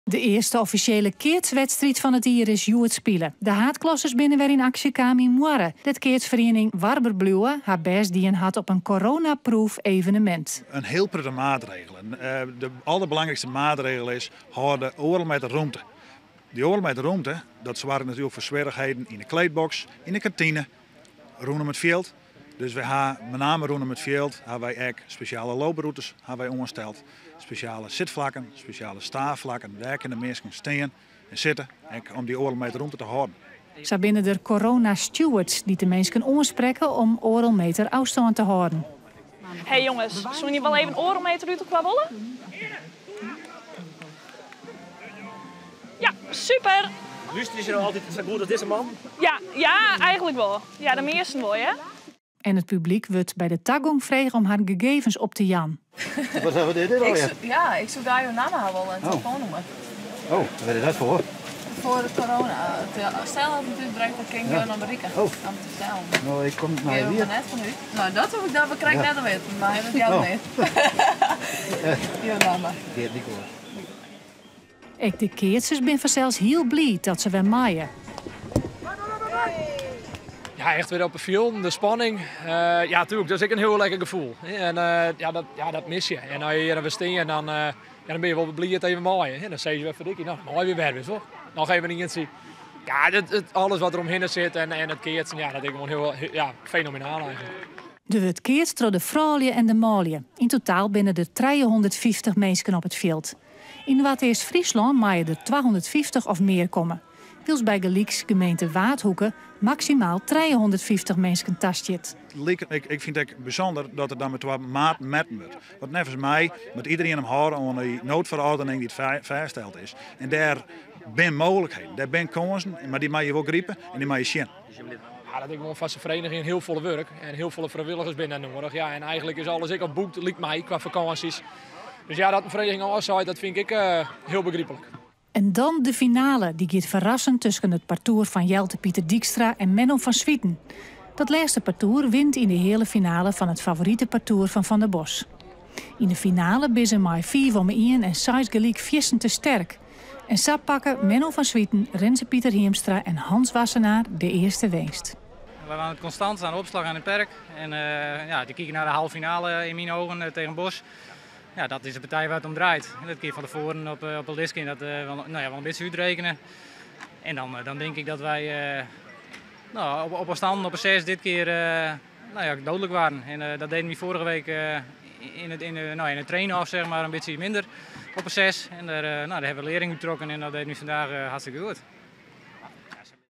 De eerste officiële keertswedstrijd van het jaar is Joet spelen. De haatklassers binnen weer in actie kwamen in Moire. De keertsvereniging Warberbluwe haar best die had op een coronaproof evenement. Een heel prille maatregelen. De allerbelangrijkste maatregel is houden oorlog met de ruimte. Die oorlog met de ruimte, dat zorgt natuurlijk voor zwerigheden in de kleedbox, in de kantine, rondom het veld. Dus we hebben met name rondom het veld hebben wij ook speciale looproutes omgesteld. Speciale zitvlakken, speciale staafvlakken, daar kunnen de mensen staan en zitten om die oorlog met de ruimte te houden. Zo binnen er corona-stewards die de mensen oorspreken om oorlogmeter afstand te houden. Hey jongens, zullen we niet wel even een oorlogmeter uit elkaar willen? Ja, super! Luister je nou altijd zo goed als deze man? Ja, eigenlijk wel. Ja, de meesten wel, hè? En het publiek wordt bij de tagong vregen om haar gegevens op te jan. Wat hebben we dit alweer? Ik zoek daar je naam wel en telefoonnummer. Oh, wat is dat voor? Voor het corona. Stel dat het natuurlijk direct dat ging naar Amerika. Oh. Om te stellen. Nou, ik kom naar Je hier. net van u. Nou, dat hoef ik dan. We krijgen net al weten, maar hij heeft jou niet. Je naam. Geert Nicola. Ik de keertsers ben vanzelfs heel blij dat ze weer maaien. Ja, echt weer op een film, de spanning. Ja, natuurlijk, dat is ook een heel lekker gevoel. En dat mis je. En als je hier weer staan, dan ben je wel blij dat even maaien. En dan zeg je weer verdikkie, nou, mooi weer weer, toch? Nog even niet zien. Ja, alles wat er omheen zit en het keertsen, ja, dat is gewoon heel fenomenaal eigenlijk. Er wordt keertst door de vrouwen en de maalje. In totaal binnen er 350 mensen op het veld. In wat eerst Friesland maaien er 250 of meer komen. Wils bij Gelieks gemeente Waardhoeken maximaal 350 mensen tastjet. Ik vind het bijzonder dat het dan met wat maat met wordt. Want nevens mij moet iedereen hem houden aan die noodverordening die het vastgesteld is. En daar zijn mogelijkheden, daar zijn kansen, maar die mag je wel griepen en die mag je zien. Ja, dat is gewoon vast een vereniging heel volle werk en heel volle vrijwilligers binnen nodig. Ja, en eigenlijk is alles op boek, lijkt mij, qua vakanties. Dus ja, dat een vereniging afzijt, dat vind ik heel begrijpelijk. En dan de finale, die gaat verrassen tussen het parcours van Jelte Pieter Dijkstra en Menno van Swieten. Dat laatste parcours wint in de hele finale van het favoriete parcours van Van der Bos. In de finale ben ze maar 4 om 1 en 6 gelijk viessen te sterk. En zo pakken Menno van Swieten, Renze Pieter Hiemstra en Hans Wassenaar de eerste winst. We waren het constant aan de opslag aan het perk. En die kijken naar de halve finale in mijn ogen tegen Bos. Ja, dat is de partij waar het om draait. Dat keer van tevoren op Liskin dat wel een beetje uitrekenen. En dan denk ik dat wij op een stand, op een 6 dit keer dodelijk waren. En dat deden we vorige week in het trainen af, zeg maar, een beetje minder op een 6. En daar hebben we lering getrokken en dat deden we vandaag hartstikke goed.